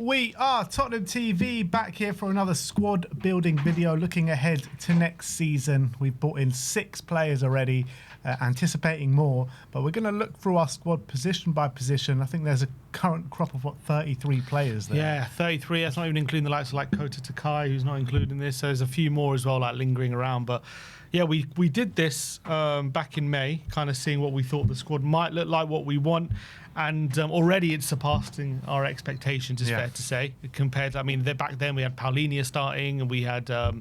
We are Tottenham TV, back here for another squad building video looking ahead to next season. We've brought in 6 players already, anticipating more, but we're going to look through our squad position by position. I think there's a current crop of, 33 players there? Yeah, 33. That's not even including the likes of like Kota Takai, who's not included in this. So there's a few more as well, like lingering around. But yeah, we did this back in May, kind of seeing what we thought the squad might look like, what we want. And already it's surpassing our expectations, it's fair to say. Compared to, I mean, back then we had Paulinho starting, and we had, I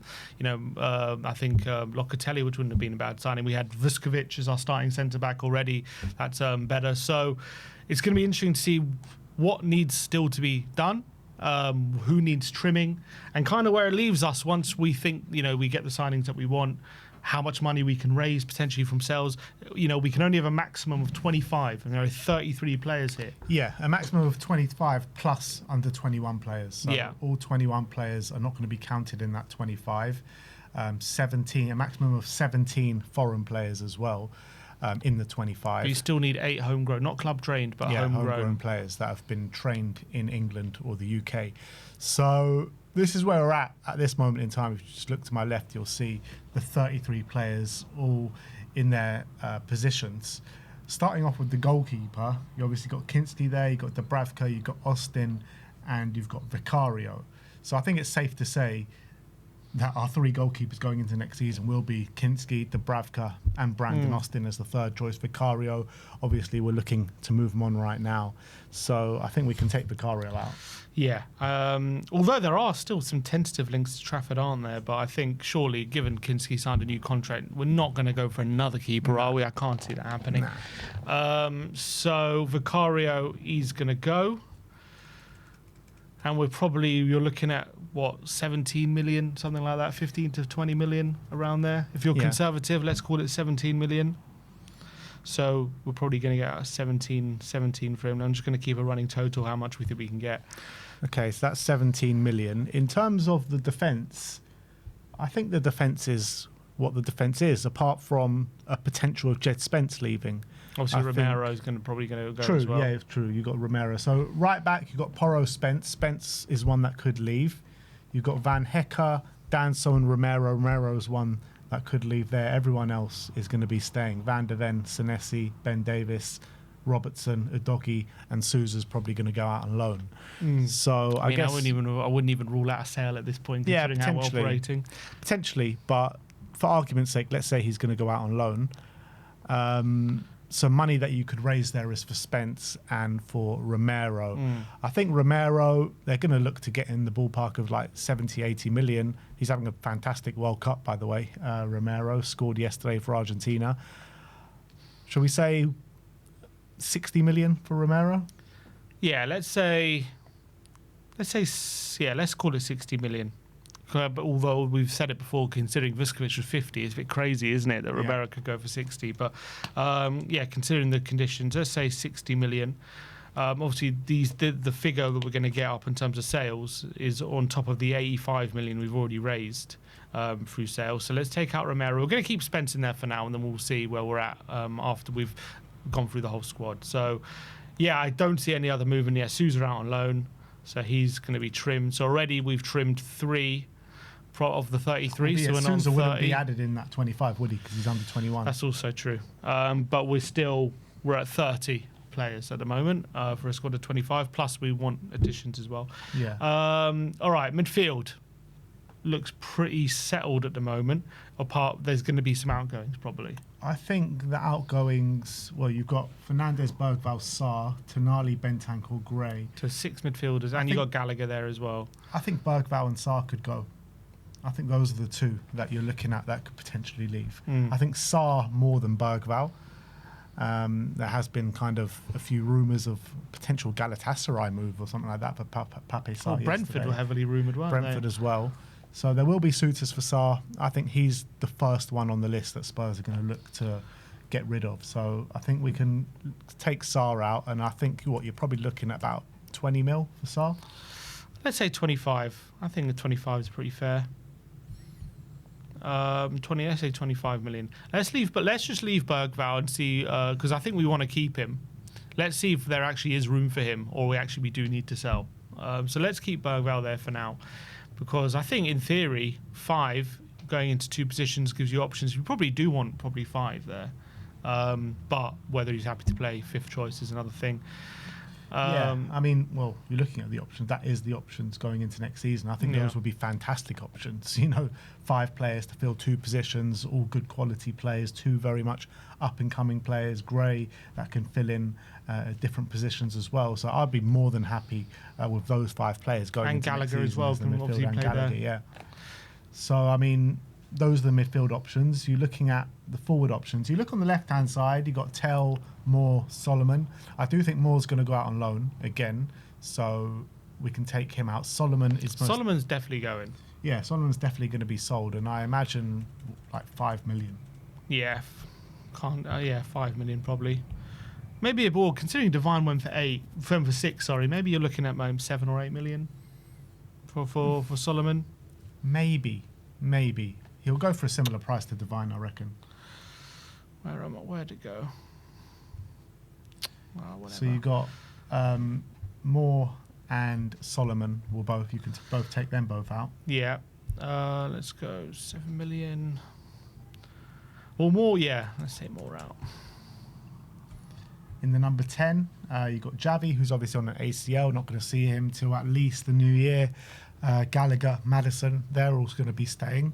think Locatelli, which wouldn't have been a bad signing. We had Vuskovic as our starting centre-back already. That's better. So it's going to be interesting to see what needs still to be done, who needs trimming, and kind of where it leaves us once we think, we get the signings that we want, how much money we can raise potentially from sales. We can only have a maximum of 25, and there are 33 players here. Yeah, a maximum of 25 plus under 21 players. So yeah, all 21 players are not going to be counted in that 25. 17, a maximum of 17 foreign players as well in the 25. But you still need 8 homegrown, not club trained, but homegrown players that have been trained in England or the UK. So this is where we're at this moment in time. If you just look to my left, you'll see the 33 players all in their positions. Starting off with the goalkeeper, you obviously got Kinski there, you've got Dubravka, you've got Austin, and you've got Vicario. So I think it's safe to say that our 3 goalkeepers going into next season will be Kinski, Dubravka, and Brandon Austin as the third choice. Vicario, obviously, we're looking to move him on right now. So I think we can take Vicario out. Yeah, although there are still some tentative links to Trafford, aren't there? But I think surely, given Kinski signed a new contract, we're not going to go for another keeper, are we? I can't see that happening. So Vicario, he's going to go. And you're looking at, 17 million, something like that, 15 to 20 million around there. If you're conservative, let's call it 17 million. So we're probably going to get 17 for him. I'm just going to keep a running total, how much we think we can get. Okay, so that's 17 million. In terms of the defence, I think the defence is what the defence is, apart from a potential of Jed Spence leaving. Obviously, Romero is probably going to go as well. Yeah, it's true. You've got Romero. So right back, you've got Porro, Spence. Spence is one that could leave. You've got Van Hecke, Danso, and Romero. Romero's one that could leave there. Everyone else is going to be staying. Van der Ven, Senesi, Ben Davis, Robertson, Udogie, and Sousa's probably going to go out on loan. So I guess I wouldn't even rule out a sale at this point, considering how we're operating. Potentially, but for argument's sake, let's say he's going to go out on loan. So money that you could raise there is for Spence and for Romero. I think Romero, they're going to look to get in the ballpark of like 70, 80 million. He's having a fantastic World Cup, by the way. Romero scored yesterday for Argentina. Shall we say 60 million for Romero? Yeah, let's call it 60 million. But although we've said it before, considering Vuskovic was 50, it's a bit crazy, isn't it, that Romero could go for 60? But considering the conditions, let's say 60 million. Obviously, the figure that we're going to get up in terms of sales is on top of the 85 million we've already raised through sales. So let's take out Romero. We're going to keep Spence in there for now, and then we'll see where we're at after we've gone through the whole squad. So, yeah, I don't see any other movement yet. Sousa out on loan, so he's going to be trimmed. So already we've trimmed 3 of the 33, so we're on 30. Wouldn't be added in that 25, would he? Because he's under 21. That's also true. But we're at 30 players at the moment for a squad of 25. Plus, we want additions as well. Yeah. All right, midfield looks pretty settled at the moment. There's going to be some outgoings probably. I think the outgoings. Well, you've got Fernandes, Bergvall, Sarr, Tonali, Bentancur, Gray. So 6 midfielders, and you got Gallagher there as well. I think Bergvall and Sarr could go. I think those are the 2 that you're looking at that could potentially leave. I think Sarr more than Bergvall. There has been kind of a few rumours of potential Galatasaray move or something like that for Pape Sarr. Brentford were heavily rumoured, weren't they? Brentford as well. So there will be suitors for Sarr. I think he's the first one on the list that Spurs are going to look to get rid of. So I think we can take Sarr out, and I think you're probably looking at about 20 mil for Sarr. Let's say 25. I think the 25 is pretty fair. Let's say 25 million. Let's just leave Bergvall and see, because I think we want to keep him. Let's see if there actually is room for him, or we do need to sell. So let's keep Bergvall there for now, because I think in theory 5 going into 2 positions gives you options. You probably do want 5 there, but whether he's happy to play 5th choice is another thing. Yeah, I mean, well, you're looking at the options. That is the options going into next season. I think those would be fantastic options. 5 players to fill 2 positions, all good quality players, 2 very much up-and-coming players, Gray, that can fill in different positions as well. So I'd be more than happy with those 5 players going into next season. And Gallagher as well can obviously play there. Yeah. So, I mean, those are the midfield options. You're looking at the forward options. You look on the left-hand side, you've got Tell, Moore, Solomon. I do think Moore's going to go out on loan again, so we can take him out. Solomon's definitely going. Yeah, Solomon's definitely going to be sold, and I imagine like 5 million. Yeah, 5 million probably. Maybe a ball, considering Divine went for 6, sorry, maybe you're looking at 7 or 8 million for Solomon. Maybe. He'll go for a similar price to Divine, I reckon. Where'd it go? Well, so you got Moore and Solomon. You can both take them both out. Yeah. Let's go 7 million. Well, Moore, yeah. Let's take Moore out. In the number 10, you've got Javi, who's obviously on an ACL. Not going to see him till at least the new year. Gallagher, Maddison, they're all going to be staying.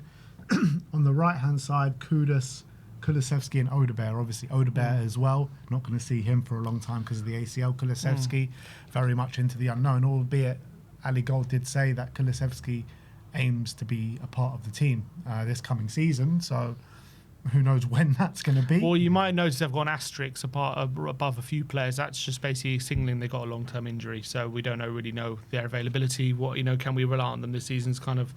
On the right-hand side, Kudus, Kulusevski and Odebear. Obviously, Odebear as well. Not going to see him for a long time because of the ACL. Kulusevski, very much into the unknown, albeit Ali Gold did say that Kulusevski aims to be a part of the team this coming season. So who knows when that's going to be. Well, you might notice they've got an asterisk above a few players. That's just basically signaling they got a long-term injury. So we don't really know their availability. Can we rely on them this season's kind of...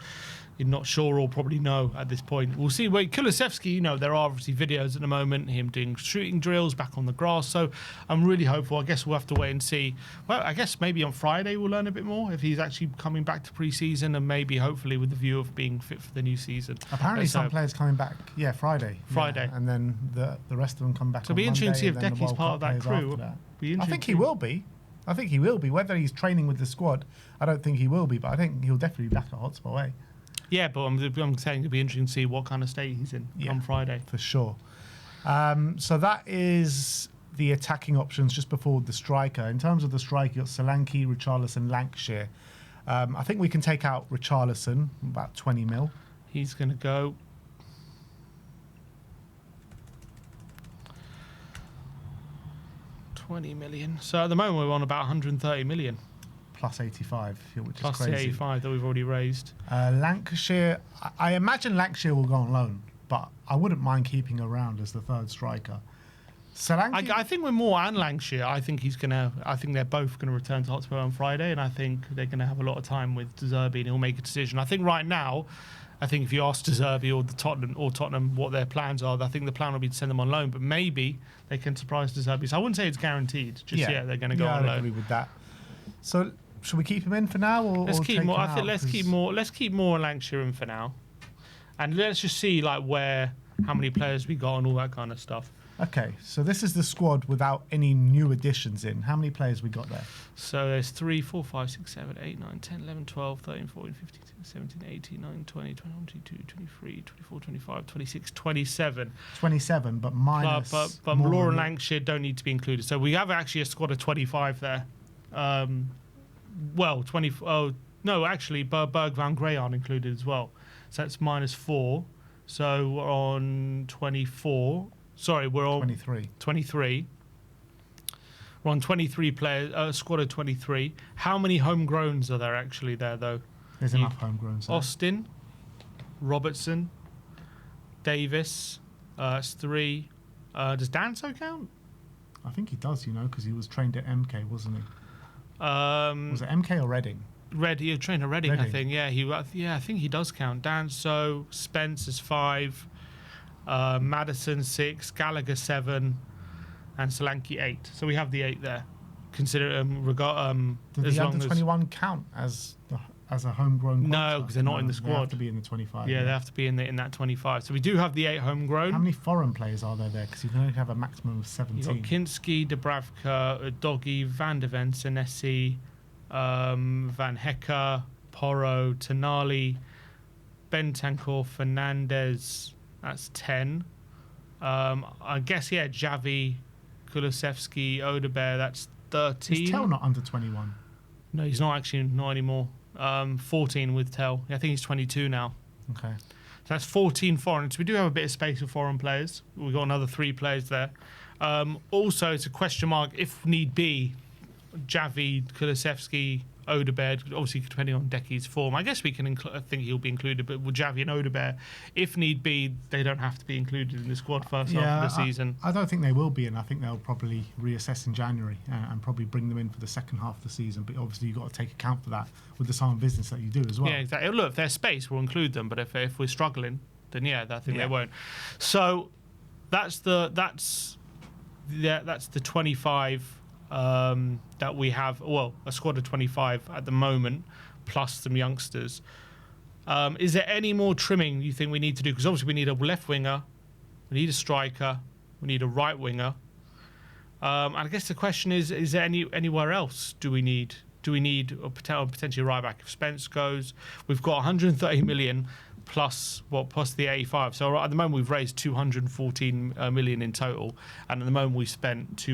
You're not sure or probably know at this point. We'll see. Kulusevski, there are obviously videos at the moment, him doing shooting drills back on the grass. So I'm really hopeful. I guess we'll have to wait and see. Well, I guess maybe on Friday we'll learn a bit more if he's actually coming back to pre-season, and maybe hopefully with the view of being fit for the new season. Apparently some players coming back, Friday. Friday. Yeah, and then the rest of them come back so on Monday. So it'll be interesting to see if Decky's part of that crew. I think he will be. Whether he's training with the squad, I don't think he will be, but I think he'll definitely be back at Hotspur Way. Yeah, but I'm saying it'll be interesting to see what kind of state he's in on Friday. For sure. So that is the attacking options just before the striker. In terms of the striker, you've got Solanke, Richarlison, Lancashire. I think we can take out Richarlison, about 20 mil. He's going to go... $20 million. So at the moment we're on about 130 million. Plus 85, which plus is crazy. Plus 85 that we've already raised. Lancashire, I imagine Lancashire will go on loan, but I wouldn't mind keeping around as the 3rd striker. Solanke, I think with Moore and Lancashire, I think they're both gonna return to Hotspur on Friday, and I think they're gonna have a lot of time with De Zerbi, and he'll make a decision. I think right now, if you ask De Zerbi or Tottenham what their plans are, I think the plan will be to send them on loan, but maybe they can surprise De Zerbi. So I wouldn't say it's guaranteed just yet they're gonna go on loan. I agree with that. So should we keep him in for now, or let's keep more? I think let's keep more. Let's keep more and Lancashire in for now, and let's just see how many players we got and all that kind of stuff. Okay, so this is the squad without any new additions in. How many players we got there? So there's 3, 4, 5, 6, 7, 8, 9, 10, 11, 12, 13, 14, 15, 16, 17, 18, 19, 20, 21, 22, 23, 24, 25, 26, 27. 27, but minus... But Law and Lancashire don't need to be included. So we have actually a squad of 25 there. Well, 20... Oh, no, actually, Bergvall and Gray aren't included as well. So that's minus 4. So we're on 24... Sorry, we're on 23. We're on 23 players, squad of 23. How many homegrowns are there actually there, though? There's enough homegrowns. Austin, Robertson, Davis, it's 3. Does Danso count? I think he does, because he was trained at MK, wasn't he? Was it MK or Reading? He was trained at Reading, I think. Yeah, I think he does count. Danso, Spence is 5. Maddison 6, Gallagher 7, and Solanke 8. So we have the 8 there. Consider Did the under 21 count as a homegrown? No, because they're not in the squad. They have to be in the 25. Yeah, they have to be in that 25. So we do have the 8 homegrown. How many foreign players are there? Because you can only have a maximum of 17. You've got Kinski, Dubravka, Doggy, Van der Ven, Senesi, Van Hecke, Porro, Tonali, Bentancur, Fernandez. That's 10. I guess, yeah, Xavi, Kulusevski, Odegaard, that's 13. Is Tell not under 21? No, he's not actually, not anymore. 14 with Tell. I think he's 22 now. Okay. So that's 14 foreigners. We do have a bit of space for foreign players. We've got another 3 players there. Also, it's a question mark, if need be, Xavi, Kulusevski, Odegaard, obviously depending on Decky's form. I guess we can I think he'll be included, but with Xavi and Odegaard, if need be, they don't have to be included in the squad first half of the season. I don't think they will be, and I think they'll probably reassess in January and probably bring them in for the second half of the season. But obviously, you've got to take account for that with the sum of business that you do as well. Yeah, exactly. Look, if there's space, we'll include them. But if we're struggling, then I think they won't. So that's the 25. That we have, well, a squad of 25 at the moment, plus some youngsters. Is there any more trimming you think we need to do? Because obviously we need a left winger, we need a striker, we need a right winger. And I guess the question is there anywhere else do we need a potentially a right back? If Spence goes, we've got 130 million plus the 85. So at the moment we've raised 214 million in total, and at the moment we spent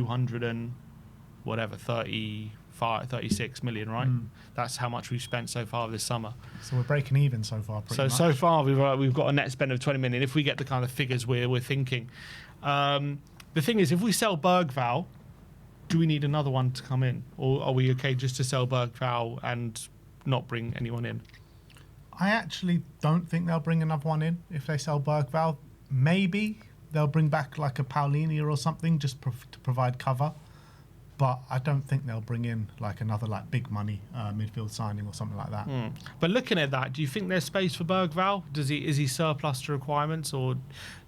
36 million, right? That's how much we've spent so far this summer. So we're breaking even so far, pretty much. So far we've got a net spend of 20 million. If we get the kind of figures we're thinking, the thing is, if we sell Bergvall, do we need another one to come in, or are we okay just to sell Bergvall and not bring anyone in? I actually don't think they'll bring another one in if they sell Bergvall. Maybe they'll bring back like a Paulinia or something just to provide cover. But I don't think they'll bring in like another big money midfield signing or something like that. But looking at that, do you think there's space for Bergvall? Is he surplus to requirements, or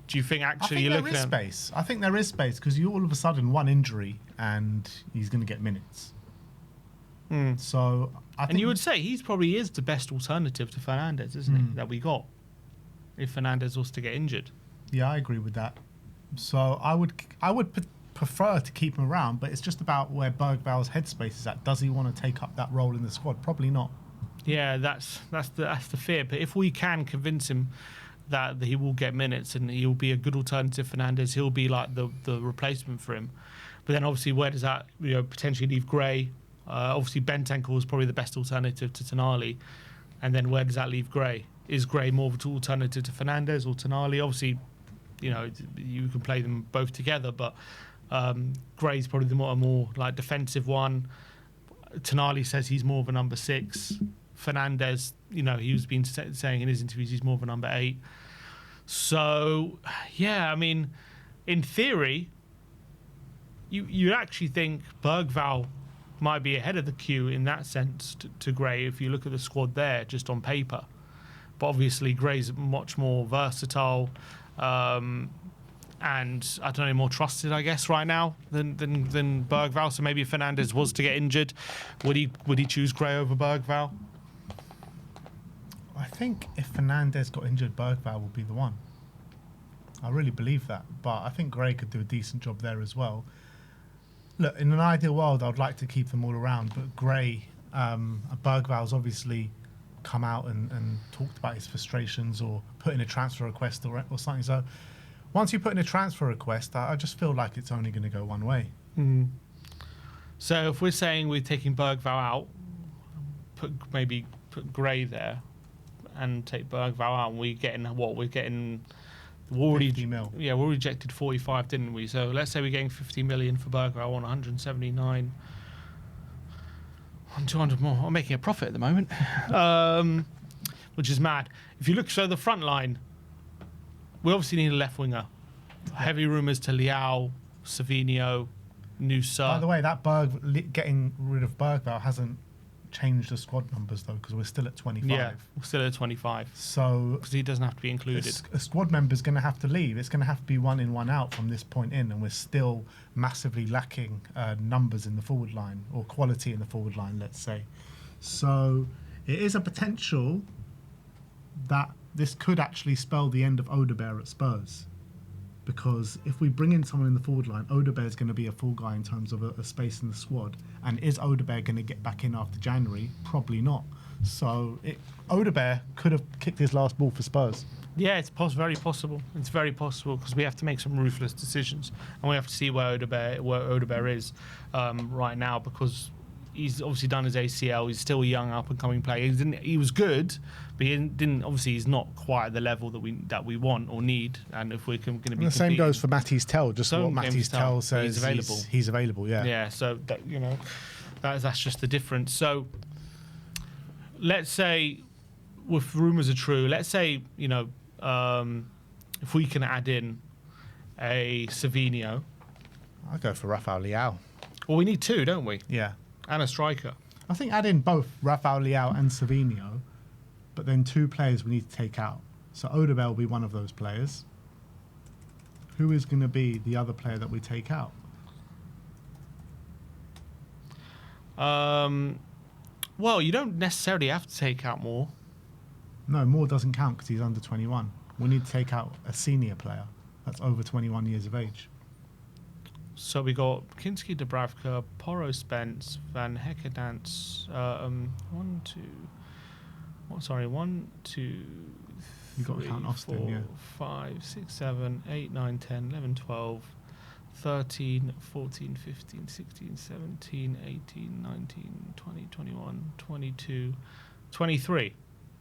do you think actually you're looking at space? I think there is space because you all of a sudden one injury and he's going to get minutes. So I think, you would say he probably is the best alternative to Fernandez, isn't he? That we got if Fernandez was to get injured. Yeah, I agree with that. So I would prefer to keep him around, but it's just about where Bergvall's headspace is at. Does he want to take up that role in the squad? Probably not. Yeah, that's the fear. But if we can convince him that he will get minutes and he'll be a good alternative, Fernandez, he'll be like the replacement for him. But then obviously, where does that potentially leave Gray? Obviously, Bentancur is probably the best alternative to Tonali, and then where does that leave Gray? Is Gray more of an alternative to Fernandez or Tonali? Obviously, you can play them both together, but Gray's probably the more like defensive one. Tonali says he's more of a number 6. Fernandez, he's been saying in his interviews he's more of a number 8. So, yeah, I mean, in theory, you actually think Bergvall might be ahead of the queue in that sense to Gray if you look at the squad there just on paper. But obviously Gray's much more versatile and I don't know, more trusted, I guess, right now than Bergvall. So maybe if Fernandez was to get injured, would he choose Gray over Bergvall? I think if Fernandez got injured, Bergvall would be the one. I really believe that, but I think Gray could do a decent job there as well. Look, in an ideal world, I'd like to keep them all around, but Gray, Bergvall's obviously come out and talked about his frustrations or put in a transfer request or something. So once you put in a transfer request, I just feel like it's only going to go one way. So if we're saying we're taking Bergvall out, put Gray there, and take Bergvall out, and we're getting what we're getting. Already, 50 mil. Yeah, we rejected 45, didn't we? So let's say we're getting 50 million for Bergvall on 179. On 200 more. I'm making a profit at the moment, which is mad. If you look, so the front line, we obviously need a left winger. Heavy rumours to Leao, Savinho, Nusa. By the way, that getting rid of Bergvall hasn't changed the squad numbers though, because we're still at 25. Yeah, we're still at 25. So because he doesn't have to be included. A squad member's going to have to leave. It's going to have to be one in, one out from this point in, and we're still massively lacking numbers in the forward line, or quality in the forward line, let's say. So it is a potential that this could actually spell the end of Odegaard at Spurs. because if we bring in someone in the forward line, Odebear is going to be a full guy in terms of a space in the squad. And is Odebear going to get back in after January? Probably not. So Odebear could have kicked his last ball for Spurs. Yeah, it's very possible. It's very possible because we have to make some ruthless decisions, and we have to see where Odebear is right now, because he's obviously done his ACL. He's still a young up and coming player. He was good, but he didn't. Obviously, he's not quite at the level that we want or need. And if we're going to be, the same goes for Matisse Tell. Just so what Matisse Tell says, he's available. He's available. Yeah. Yeah. So that, that's just the difference. So let's say, if rumours are true, let's say if we can add in a Savinho. I'll go for Rafael Leao. Well, we need two, don't we? Yeah. And a striker. I think add in both Rafael Leao and Savinho, but then two players we need to take out. So Odebear will be one of those players. Who is going to be the other player that we take out? Well, you don't necessarily have to take out Moore. No, Moore doesn't count because he's under 21. We need to take out a senior player that's over 21 years of age. So we got Kinski, Dubravka, Porro, Spence, Van Heckedance. 1, 2. You've got to count Austin, 4, yeah. 5, 6, 7, 8, 9, 10, 11, 12, 13, 14, 15, 16, 17, 18, 19, 20, 21, 22, 23.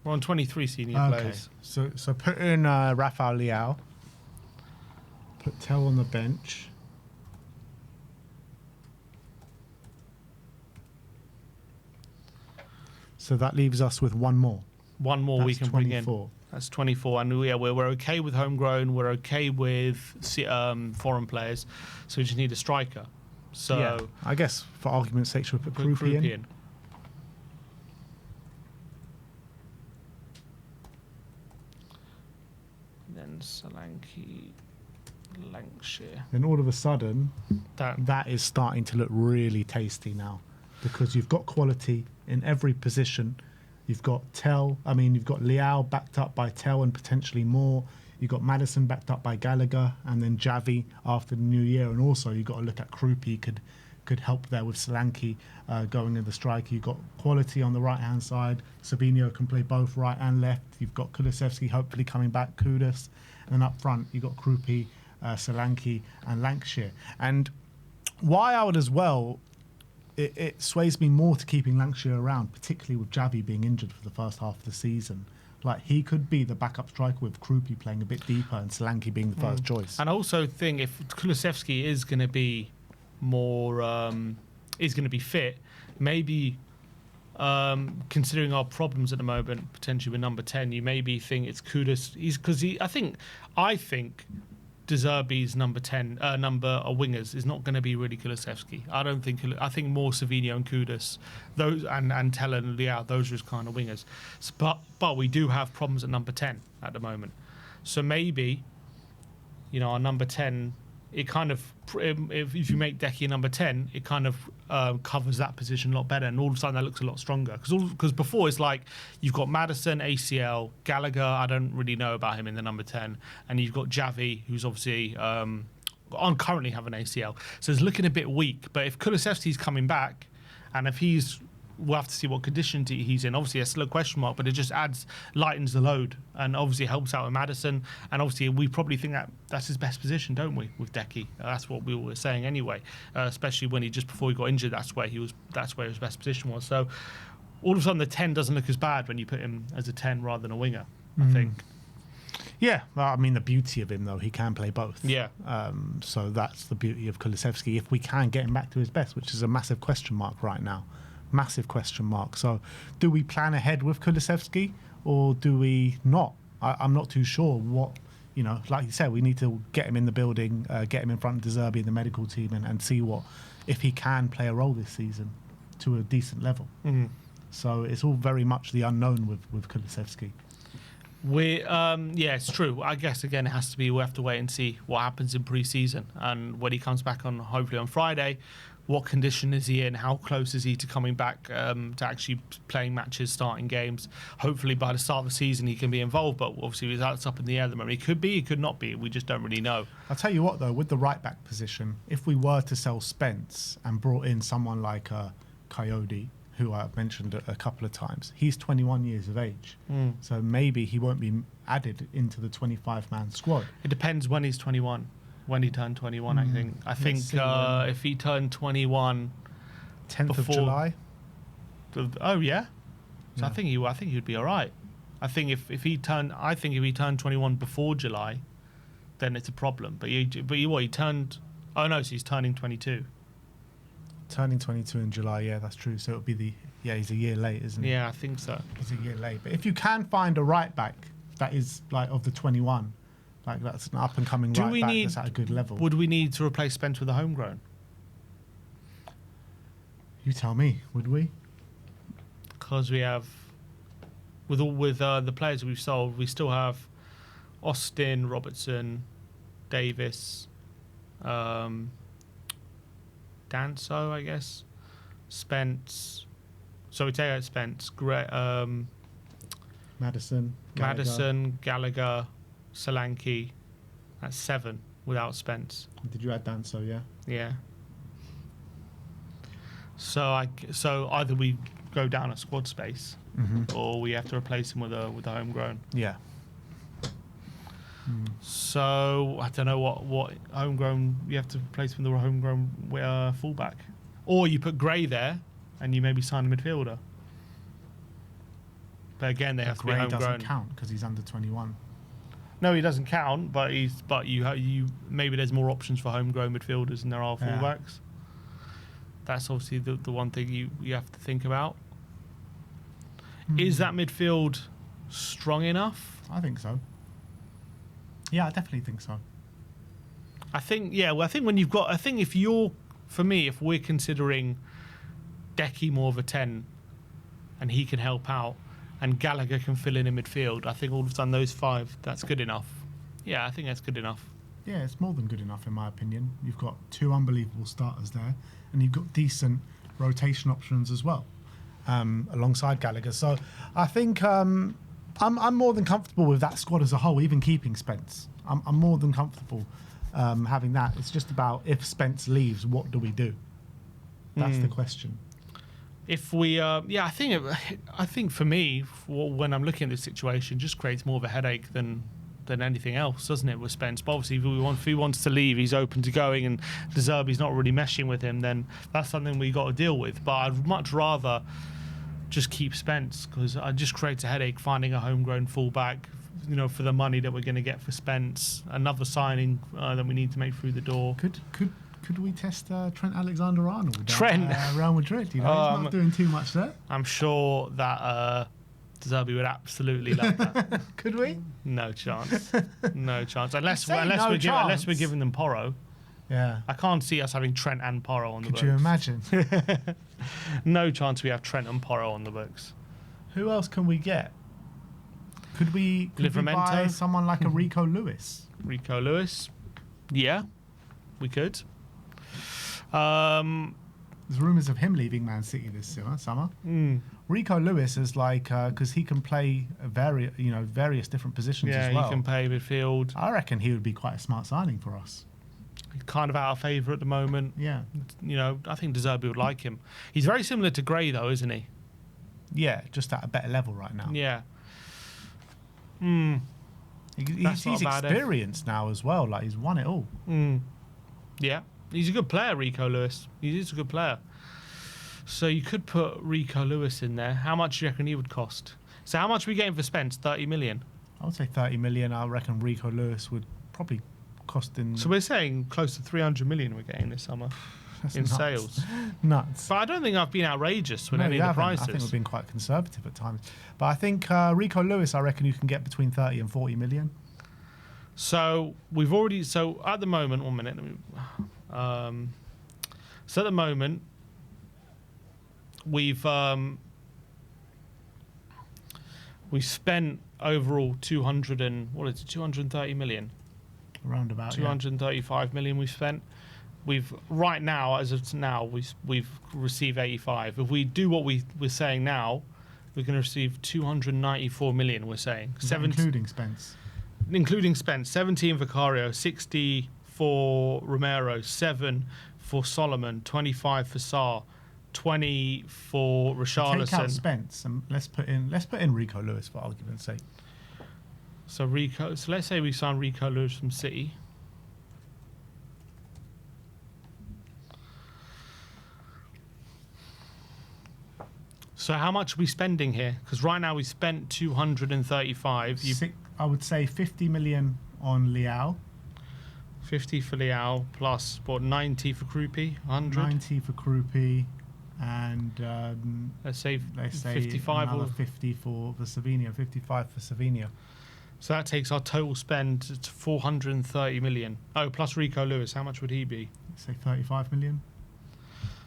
We're on 23 senior players. So put in Rafael Leao. Put Tell on the bench. So that leaves us with one more. One more we can bring in. 24. That's 24, and we're okay with homegrown. We're okay with foreign players, so we just need a striker. So yeah, I guess for argument's sake, should we put Krupi in? Then Solanke, Lancashire. Then all of a sudden, That that is starting to look really tasty now, because you've got quality in every position. You've got you've got Leao backed up by Tell and potentially more. You've got Maddison backed up by Gallagher, and then Javi after the new year. And also you've got to look at Krupi could help there with Solanke going in the striker. You've got quality on the right-hand side. Savinho can play both right and left. You've got Kulusevski hopefully coming back, Kudus. And then up front, you've got Krupi, Solanke and Lancashire. And why I would as well, it sways me more to keeping Lancashire around, particularly with Javi being injured for the first half of the season. Like, he could be the backup striker with Krupi playing a bit deeper and Solanke being the first choice. And I also think if Kulusevski is going to be more is going to be fit, maybe considering our problems at the moment, potentially with number 10, you maybe think it's Kudus. I think De Zerbi's number 10 wingers is not going to be really Kulusevski. I think more Savinho and Kudus, those and Tell and Leao, those are his kind of wingers. But we do have problems at number 10 at the moment. So maybe, our number 10, it kind of, if you make Decky number 10, it kind of covers that position a lot better, and all of a sudden that looks a lot stronger. Because before it's like you've got Maddison, ACL, Gallagher, I don't really know about him in the number 10, and you've got Javi, who's obviously currently have an ACL, so it's looking a bit weak. But if Kulusevski's coming back, and if we'll have to see what condition he's in. Obviously, it's still a question mark, but it just lightens the load, and obviously helps out with Maddison. And obviously, we probably think that's his best position, don't we, with Decky? That's what we were saying anyway. Especially when before he got injured, that's where his best position was. So all of a sudden, the 10 doesn't look as bad when you put him as a 10 rather than a winger, I think. Yeah, well, I mean, the beauty of him, though, he can play both. Yeah. So that's the beauty of Kulusevski, if we can get him back to his best, which is a massive question mark right now. Massive question mark. So do we plan ahead with Kulusevski, or do we not? I'm not too sure what, like you said, we need to get him in the building, get him in front of De Zerbi and the medical team, and see if he can play a role this season to a decent level. Mm-hmm. So it's all very much the unknown with Kulusevski. It's true. I guess again, we have to wait and see what happens in pre-season, and when he comes back hopefully on Friday, what condition is he in? How close is he to coming back to actually playing matches, starting games? Hopefully, by the start of the season, he can be involved. But obviously, that's up in the air at the moment. He could be, he could not be. We just don't really know. I'll tell you what, though, with the right back position, if we were to sell Spence and brought in someone like Coyote, who I've mentioned a couple of times, he's 21 years of age. So maybe he won't be added into the 25-man squad. It depends when he's 21. When he turned 21, I think. I think if he turned 21, 10th of July. Oh yeah, so I think he would be all right. I think if he turned 21 before July, then it's a problem. But he turned. Oh no, so he's turning 22. Turning 22 in July, yeah, that's true. So it'll be he's a year late, isn't he? Yeah, I think so. He's a year late. But if you can find a right back that is like of the 21. Like that's an up and coming right back that's at a good level. Would we need to replace Spence with a homegrown? You tell me, would we? Because we have, with the players we've sold, we still have Austin, Robertson, Davis, Danso, I guess, Spence. So we take out Spence, Madison, Gallagher, Solanke. That's 7 without Spence. Did you add Danso? Yeah. Yeah. So either we go down a squad space, or we have to replace him with a homegrown. Yeah. So I don't know what homegrown you have to replace him with a homegrown fullback, or you put Gray there and you maybe sign a midfielder. But again, they have to be homegrown. Doesn't count because he's under 21. No, he doesn't count, but you maybe there's more options for homegrown midfielders than there are fullbacks. That's obviously the one thing you have to think about. Is that midfield strong enough? I think so. Yeah, I definitely think so. I think when you've got, if we're considering Decky more of a 10 and he can help out, and Gallagher can fill in midfield, I think all of a sudden those 5, that's good enough. Yeah, I think that's good enough. Yeah, it's more than good enough in my opinion. You've got 2 unbelievable starters there, and you've got decent rotation options as well, alongside Gallagher. So I think I'm more than comfortable with that squad as a whole, even keeping Spence. I'm more than comfortable having that. It's just about if Spence leaves, what do we do? That's the question. If we, I think for me, when I'm looking at this situation, just creates more of a headache than anything else, doesn't it, with Spence? But obviously, if he wants to leave, he's open to going, and De Zerbi's not really meshing with him, then that's something we got to deal with. But I'd much rather just keep Spence, because it just creates a headache finding a homegrown fullback, for the money that we're going to get for Spence, another signing that we need to make through the door. Could we test Trent Alexander-Arnold? Trent? Real Madrid, he's not doing too much there. I'm sure that De Zerbi would absolutely love that. Could we? No chance. No chance. Unless we're giving them Porro. Yeah. I can't see us having Trent and Porro on the books. Could you imagine? No chance we have Trent and Porro on the books. Who else can we get? Could we buy someone like a Rico Lewis? Rico Lewis? Yeah, we could. There's rumours of him leaving Man City this summer. Rico Lewis is because he can play various different positions as well. Yeah, he can play midfield. I reckon he would be quite a smart signing for us. He's kind of out of favour at the moment. Yeah. I think De Zerbi would like him. He's very similar to Gray though, isn't he? Yeah, just at a better level right now. Yeah. He's experienced now as well. Like he's won it all. Yeah. He's a good player, Rico Lewis. He is a good player. So you could put Rico Lewis in there. How much do you reckon he would cost? So how much are we getting for Spence? 30 million? I would say 30 million. I reckon Rico Lewis would probably cost in... So we're saying close to 300 million we're getting this summer in sales. Nuts. But I don't think I've been outrageous with any of the prices. I think we've been quite conservative at times. But I think Rico Lewis, I reckon you can get between 30 and 40 million. So we've already... So at the moment... 1 minute. So at the moment, we've spent overall 230 million. Around about 235 million we've spent. we've right now, as of now, we've received 85. If we do what we're saying now, we're going to receive 294 million. We're saying including Spence. Including Spence, 17 Vicario, 60 for Romero, 7 for Solomon, 25 for Sarr, 20 for Richarlison. Take out Spence and let's put in Rico Lewis for argument's sake. So let's say we sign Rico Lewis from City. So how much are we spending here? Because right now we spent 235. I would say 50 million on Leao. 50 for Leao plus what, 90 for Krupi, 100. 90 for Krupi, and let's say 55 or 50 for Savinho. 55 for Savinho. So that takes our total spend to 430 million. Oh, plus Rico Lewis, how much would he be? Say 35 million.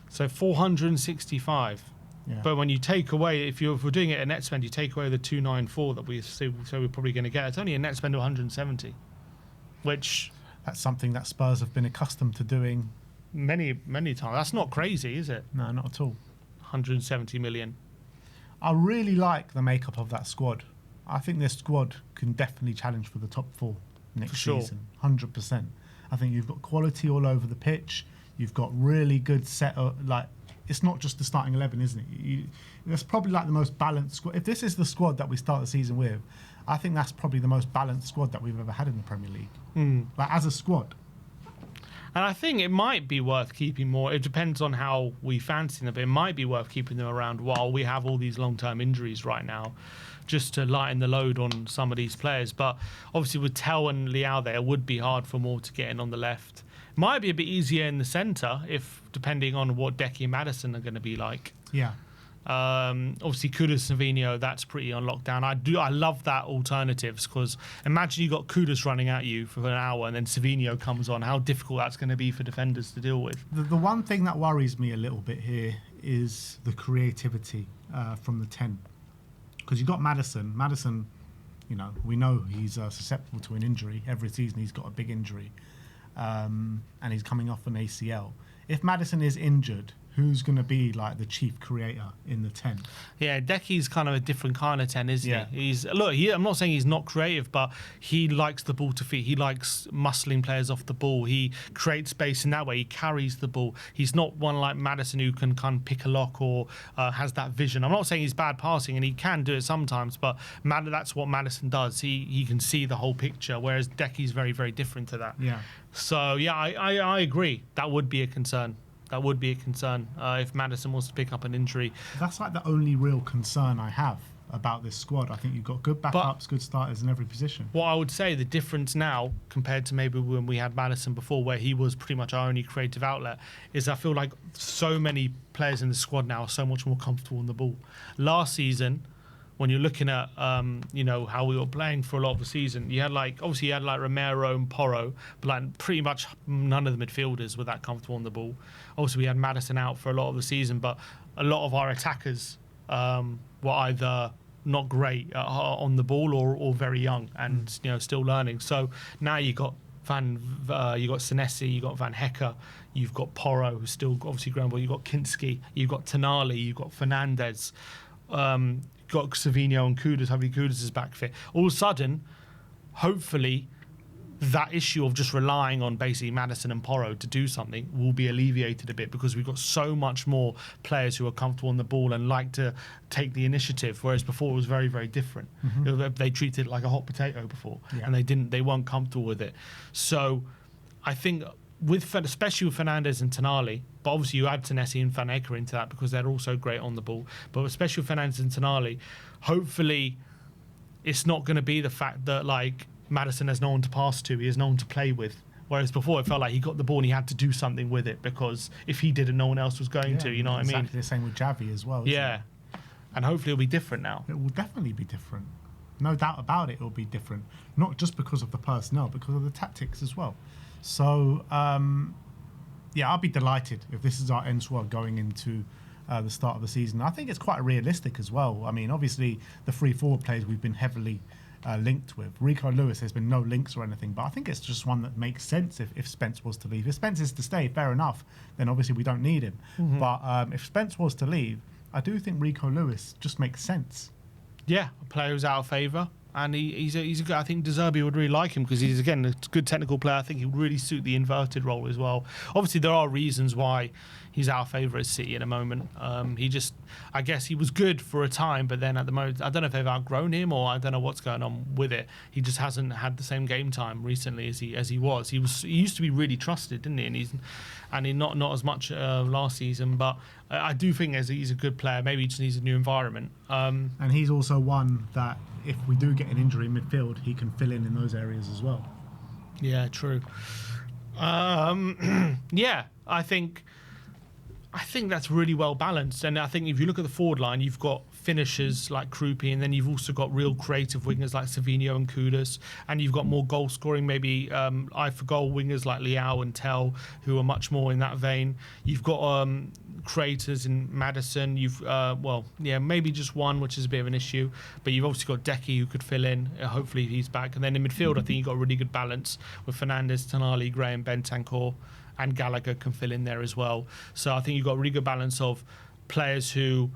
So 465. Yeah. But when you take away, if we're doing it a net spend, you take away the 294 that we so we're probably going to get. It's only a net spend of 170, which that's something that Spurs have been accustomed to doing many times. That's not crazy, is it? No, not at all. 170 million. I really like the makeup of that squad. I think this squad can definitely challenge for the top 4 next season. 100%. I think you've got quality all over the pitch. You've got really good it's not just the starting 11, isn't it? That's probably like the most balanced squad. If this is the squad that we start the season with, I think that's probably the most balanced squad that we've ever had in the Premier League. Like as a squad. And I think it might be worth keeping more. It depends on how we fancy them, but it might be worth keeping them around while we have all these long-term injuries right now, just to lighten the load on some of these players. But obviously with Tel and Leao there, it would be hard for Moore to get in on the left. Might be a bit easier in the centre, depending on what Decky and Maddison are going to be like. Yeah. Obviously, Kudus, Savinho, that's pretty on lockdown. I love that alternatives, because imagine you got Kudus running at you for an hour and then Savinho comes on. How difficult that's going to be for defenders to deal with. The one thing that worries me a little bit here is the creativity from the 10. Because you've got Maddison. Maddison, we know he's susceptible to an injury. Every season he's got a big injury. And he's coming off an ACL. If Maddison is injured, who's going to be like the chief creator in the 10? Yeah, Decky's kind of a different kind of 10, isn't he? I'm not saying he's not creative, but he likes the ball to feet. He likes muscling players off the ball. He creates space in that way. He carries the ball. He's not one like Maddison who can kind of pick a lock or has that vision. I'm not saying he's bad passing, and he can do it sometimes, but that's what Maddison does. He can see the whole picture, whereas Decky's very, very different to that. Yeah. So, yeah, I agree. That would be a concern. If Maddison wants to pick up an injury. That's like the only real concern I have about this squad. I think you've got good backups, good starters in every position. What I would say, the difference now compared to maybe when we had Maddison before, where he was pretty much our only creative outlet, is I feel like so many players in the squad now are so much more comfortable on the ball. Last season, when you're looking at how we were playing for a lot of the season, you had Romero and Porro, but like pretty much none of the midfielders were that comfortable on the ball. Obviously, we had Maddison out for a lot of the season, but a lot of our attackers were either not great on the ball or very young and still learning. So now you got Senesi, you got Van Hecke, you've got Porro, who's still obviously growing, but you've got Kinski, you've got Tonali, you've got Fernandez. Got Savinho and Kudus, having Kudus' back fit. All of a sudden, hopefully, that issue of just relying on basically Maddison and Porro to do something will be alleviated a bit, because we've got so much more players who are comfortable on the ball and like to take the initiative, whereas before it was very, very different. They treated it like a hot potato before, and they weren't comfortable with it. So I think especially with Fernandez and Tonali, but obviously you add Senesi and Van Hecke into that because they're also great on the ball, but especially with Fernandez and Tonali, hopefully it's not going to be the fact that like Maddison has no one to pass to, he has no one to play with, whereas before it felt like he got the ball and he had to do something with it, because if he didn't, no one else was going to, what I mean? Exactly the same with Javi as well. Yeah, and hopefully it'll be different now. It will definitely be different. No doubt about it will be different, not just because of the personnel, because of the tactics as well. So, I'll be delighted if this is our end squad going into the start of the season. I think it's quite realistic as well. I mean, obviously, the 3 forward players we've been heavily linked with. Rico Lewis, there's been no links or anything, but I think it's just one that makes sense if Spence was to leave. If Spence is to stay, fair enough, then obviously we don't need him. But if Spence was to leave, I do think Rico Lewis just makes sense. Yeah, a player who's out of favour. And he's a good. I think De Zerbi would really like him because he's, again, a good technical player. I think he would really suit the inverted role as well. Obviously, there are reasons why he's out of favour at City at the moment. I guess he was good for a time, but then at the moment, I don't know if they've outgrown him or I don't know what's going on with it. He just hasn't had the same game time recently as he was. He used to be really trusted, didn't he? And he not as much last season, but I do think he's a good player. Maybe he just needs a new environment. And he's also one that, if we do get an injury in midfield, he can fill in those areas as well. Yeah, true. Yeah, I think that's really well balanced. And I think if you look at the forward line, you've got finishers like Krupi, and then you've also got real creative wingers like Savinho and Kudus, and you've got more goal scoring, maybe eye for goal wingers like Liao and Tell, who are much more in that vein. You've got creators in Maddison. You've maybe just one, which is a bit of an issue, but you've obviously got Decky who could fill in. Hopefully he's back. And then in midfield, I think you've got a really good balance with Fernandes, Tonali, Graham, Bentancur, and Gallagher can fill in there as well. So I think you've got a really good balance of players who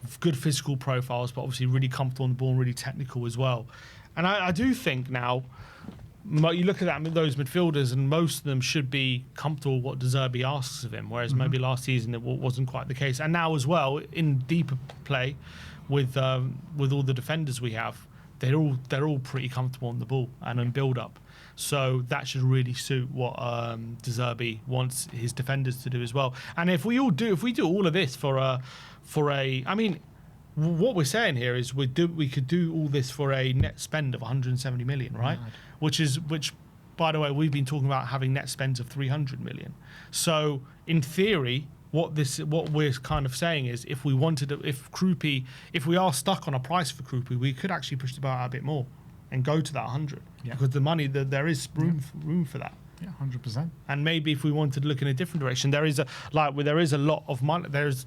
have good physical profiles, but obviously really comfortable on the ball and really technical as well. And I do think now, you look at those midfielders, and most of them should be comfortable with what De Zerbi asks of him, whereas maybe last season it wasn't quite the case. And now as well, in deeper play, with all the defenders we have, they're all pretty comfortable on the ball and in build-up. So that should really suit what De Zerbi wants his defenders to do as well. And if we do all of this for a, I mean, what we're saying here is we could do all this for a net spend of 170 million, right? Mad. Which, by the way, we've been talking about having net spends of 300 million. So in theory, what we're kind of saying is, if we are stuck on a price for Krupi, we could actually push the bar out a bit more and go to that 100, because the money, there is room for that. Yeah, 100%. And maybe if we wanted to look in a different direction, there is a lot of money. There is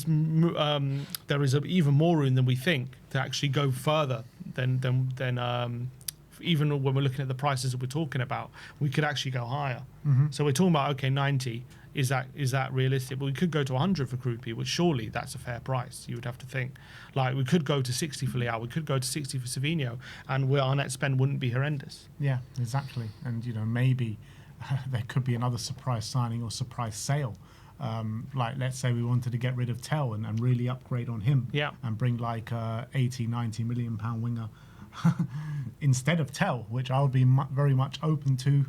even more room than we think to actually go further than even when we're looking at the prices that we're talking about. We could actually go higher. So we're talking about 90. Is that realistic? But we could go to 100 for Krupi, which surely that's a fair price. You would have to think. Like, we could go to 60 for Liao, we could go to 60 for Savinho, and our net spend wouldn't be horrendous. Yeah, exactly. And maybe there could be another surprise signing or surprise sale. Like, let's say we wanted to get rid of Tell and really upgrade on him, and bring like 80-90 million pound winger instead of Tell, which I would be very much open to.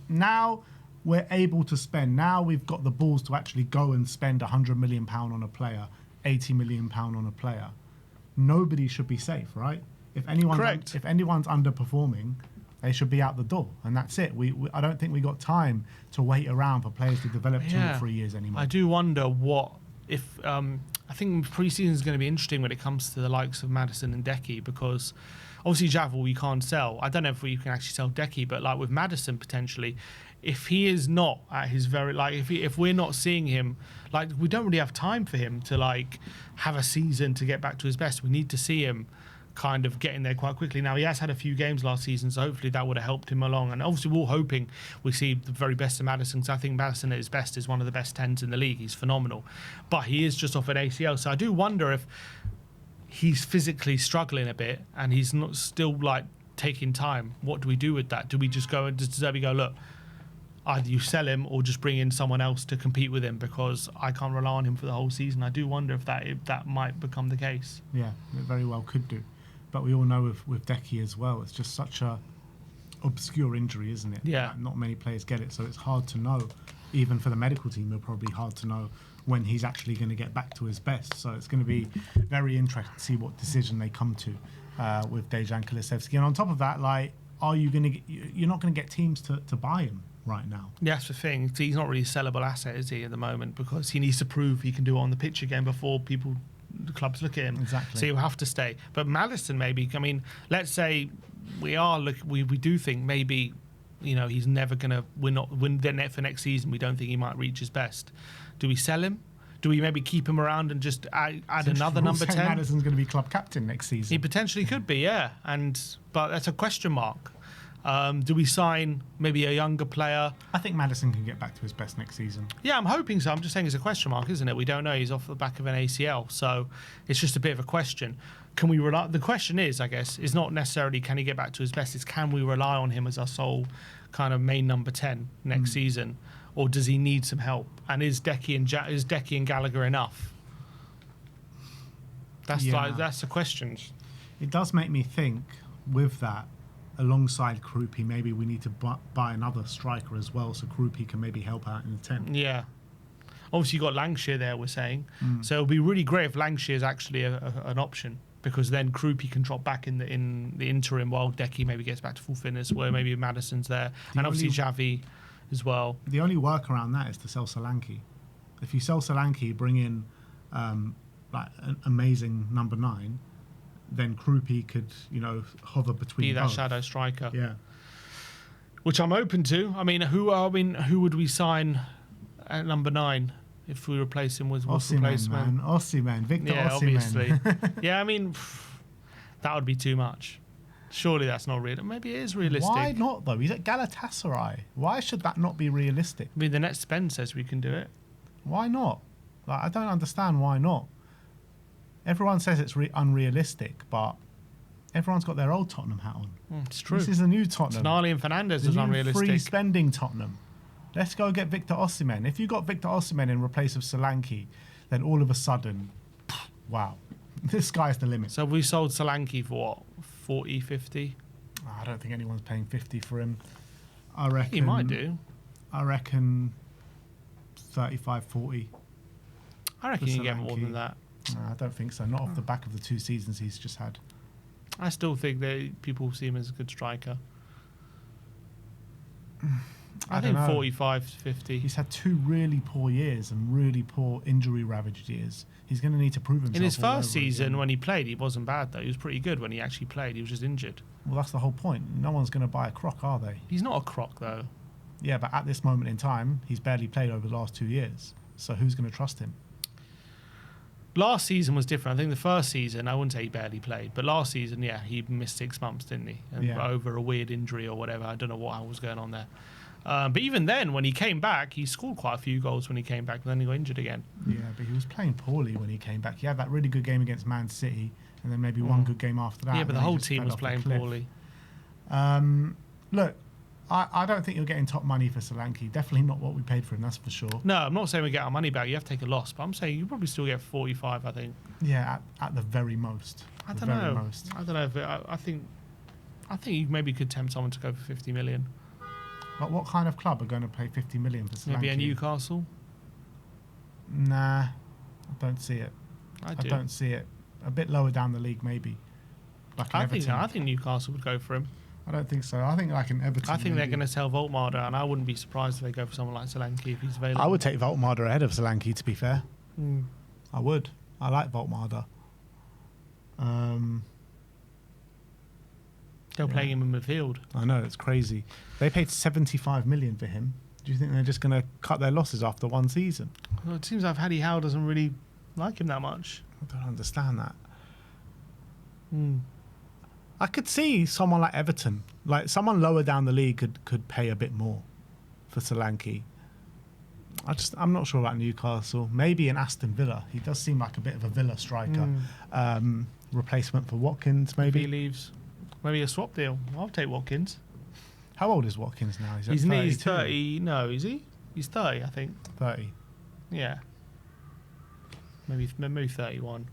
Now we're able to spend. Now we've got the balls to actually go and spend 100 million pound on a player, 80 million pound on a player. Nobody should be safe, right? If anyone's underperforming, they should be out the door, and that's it. I don't think we got time to wait around for players to develop 2 or 3 years anymore. I do wonder I think pre-season is going to be interesting when it comes to the likes of Maddison and Decky, because obviously Javel we can't sell. I don't know if we can actually sell Decky, but like with Maddison potentially, if he is not at his very, like, if we're not seeing him, like, we don't really have time for him to like have a season to get back to his best. We need to see him kind of getting there quite quickly. Now, he has had a few games last season, so hopefully that would have helped him along. And obviously we're all hoping we see the very best of Maddison, because I think Maddison at his best is one of the best 10s in the league. He's phenomenal. But he is just off an ACL, so I do wonder if he's physically struggling a bit and he's not still like taking time. What do we do with that? Do we just go and does De Zerbi go, look, either you sell him or just bring in someone else to compete with him, because I can't rely on him for the whole season? I do wonder if that might become the case. Yeah, it very well could do. But we all know with Decky as well, it's just such a obscure injury, isn't it? Yeah. Not many players get it, so it's hard to know. Even for the medical team, it's probably hard to know when he's actually going to get back to his best. So it's going to be very interesting to see what decision they come to with Dejan Kulusevski. And on top of that, like, you're not going to get teams to buy him right now. Yeah, that's the thing. He's not really a sellable asset, is he, at the moment, because he needs to prove he can do it on the pitch again before the clubs look at him. Exactly. So he'll have to stay. But Maddison, maybe, I mean, let's say we do think maybe, he's never going to win the net for next season. We don't think he might reach his best. Do we sell him? Do we maybe keep him around and just add another number 10? Maddison's going to be club captain next season. He potentially could be, yeah. But that's a question mark. Do we sign maybe a younger player? I think Maddison can get back to his best next season. Yeah, I'm hoping so. I'm just saying it's a question mark, isn't it? We don't know. He's off the back of an ACL, so it's just a bit of a question. Can we rely? The question is, I guess, is not necessarily can he get back to his best. It's can we rely on him as our sole kind of main number 10 next season, or does he need some help? And is Decky and Gallagher enough? That's the questions. It does make me think with that. Alongside Krupi, maybe we need to buy another striker as well, so Krupi can maybe help out in the 10. Yeah. Obviously, you've got Lancashire there, we're saying. So it would be really great if Lancashire is actually an option, because then Krupi can drop back in the interim while Decky maybe gets back to full fitness, where maybe Maddison's there. And obviously Xavi as well. The only work around that is to sell Solanke. If you sell Solanke, bring in like an amazing number 9, then Krupi could, hover between be that both. shadow striker. Yeah. Which I'm open to. I mean, who would we sign at number 9 if we replace him with replacement? Osimhen, Victor Osimhen. Obviously. Yeah, I mean, that would be too much. Surely that's not real. Maybe it is realistic. Why not, though? He's at Galatasaray. Why should that not be realistic? I mean, the net spend says we can do it. Why not? Like, I don't understand why not. Everyone says it's unrealistic, but everyone's got their old Tottenham hat on. It's true. This is the new Tottenham. Tonali and Fernandes is unrealistic. Free spending Tottenham. Let's go get Victor Osimhen. If you got Victor Osimhen in replace of Solanke, then all of a sudden, wow, this sky's the limit. So we sold Solanke for what, 40, 50? I don't think anyone's paying 50 for him. I reckon He might do. I reckon 35, 40. I reckon you can get more than that. No, I don't think so. Not off the back of the 2 seasons he's just had. I still think that people see him as a good striker. I think 45 to 50. He's had 2 really poor years and really poor injury-ravaged years. He's going to need to prove himself. In his first season, when he played, he wasn't bad, though. He was pretty good when he actually played. He was just injured. Well, that's the whole point. No one's going to buy a croc, are they? He's not a croc, though. Yeah, but at this moment in time, he's barely played over the last 2 years. So who's going to trust him? Last season was different. I think the first season, I wouldn't say he barely played, but last season, yeah, he missed 6 months, didn't he? And over a weird injury or whatever. I don't know what was going on there. But even then, when he came back, he scored quite a few goals when he came back, but then he got injured again. Yeah, but he was playing poorly when he came back. He had that really good game against Man City, and then maybe one good game after that. Yeah, but the whole team was playing poorly. Look, I don't think you're getting top money for Solanke. Definitely not what we paid for him, that's for sure. No, I'm not saying we get our money back. You have to take a loss, but I'm saying you probably still get 45, I think. Yeah, at the very most. I don't know. I don't know if I think you maybe could tempt someone to go for 50 million. But what kind of club are going to pay 50 million for Solanke? Maybe a Newcastle? Nah, I don't see it. I don't see it. A bit lower down the league, maybe. Like I think Newcastle would go for him. I don't think so. I think like an Everton. I think they're going to sell Voltmarder, and I wouldn't be surprised if they go for someone like Solanke if he's available. I would take Voltmarder ahead of Solanke, to be fair. I would. I like Voltmarder. They're playing him in midfield. I know, it's crazy. They paid 75 million for him. Do you think they're just going to cut their losses after 1 season? Well, it seems like Paddy Howe doesn't really like him that much. I don't understand that. I could see someone like Everton, like someone lower down the league could pay a bit more for Solanke. I'm not sure about Newcastle. Maybe in Aston Villa. He does seem like a bit of a Villa striker. Replacement for Watkins, maybe. If he leaves. Maybe a swap deal. I'll take Watkins. How old is Watkins now? He's 30. No, is he? He's 30, I think. 30. Yeah. Maybe 31.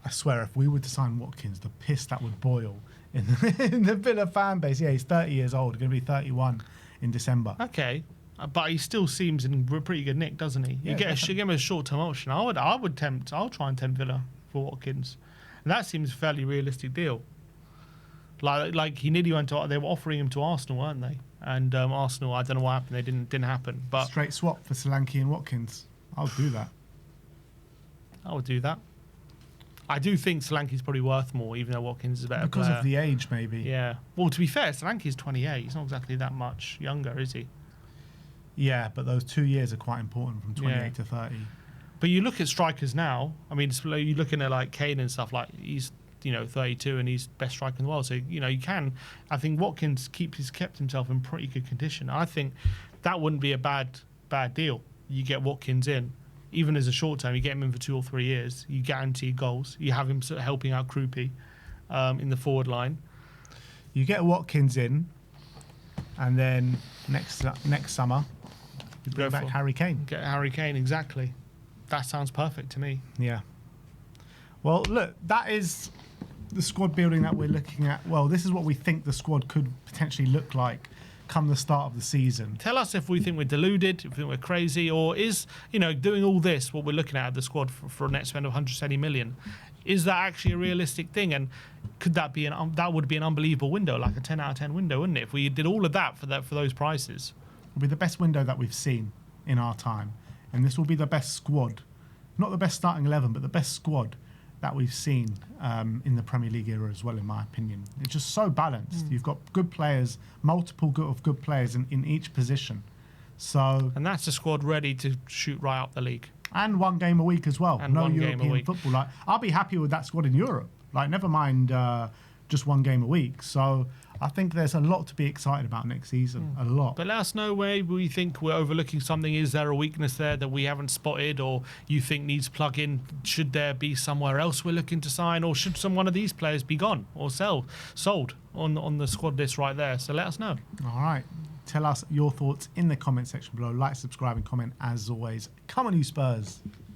I swear, if we were to sign Watkins, the piss that would boil in the Villa fan base. Yeah, he's 30 years old. Going to be 31 in December. Okay. But he still seems in pretty good nick, doesn't he? You give him a short-term option. I'll try and tempt Villa for Watkins. And that seems a fairly realistic deal. Like he nearly went to. They were offering him to Arsenal, weren't they? And Arsenal, I don't know what happened. They didn't happen. But straight swap for Solanke and Watkins. I'll do that. I would do that. I do think Solanke's probably worth more, even though Watkins is a better player. Because of the age, maybe. Yeah. Well, to be fair, Solanke's 28. He's not exactly that much younger, is he? Yeah, but those 2 years are quite important from 28 to 30. But you look at strikers now. I mean, you're looking at like Kane and stuff. Like he's 32 and he's best striker in the world. So you can. I think Watkins kept himself in pretty good condition. I think that wouldn't be a bad deal. You get Watkins in, even as a short term. You get him in for 2 or 3 years. You guarantee goals. You have him sort of helping out Krupi in the forward line. You get Watkins in, and then next summer you bring back Harry Kane. Get Harry Kane, exactly. That sounds perfect to me. Yeah. Well, look, that is the squad building that we're looking at. Well, this is what we think the squad could potentially look like come the start of the season. Tell us if we think we're deluded, if we think we're crazy, or is doing all this what we're looking at the squad for a net spend of 170 million? Is that actually a realistic thing? And could that be that would be an unbelievable window, like a 10 out of 10 window, wouldn't it? If we did all of that for those prices, it'll be the best window that we've seen in our time, and this will be the best squad, not the best starting 11, but the best squad that we've seen in the Premier League era as well, in my opinion. It's just so balanced. You've got good players, multiple good players in each position. And that's a squad ready to shoot right up the league. And 1 game a week as well. And no one European game a week. football. Like, I'll be happy with that squad in Europe. Like, never mind just 1 game a week. So I think there's a lot to be excited about next season. A lot. But let us know where we think we're overlooking something. Is there a weakness there that we haven't spotted, or you think needs plug-in? Should there be somewhere else we're looking to sign, or should one of these players be gone or sold on the squad list right there? So let us know. All right. Tell us your thoughts in the comment section below. Like, subscribe, and comment as always. Come on, you Spurs.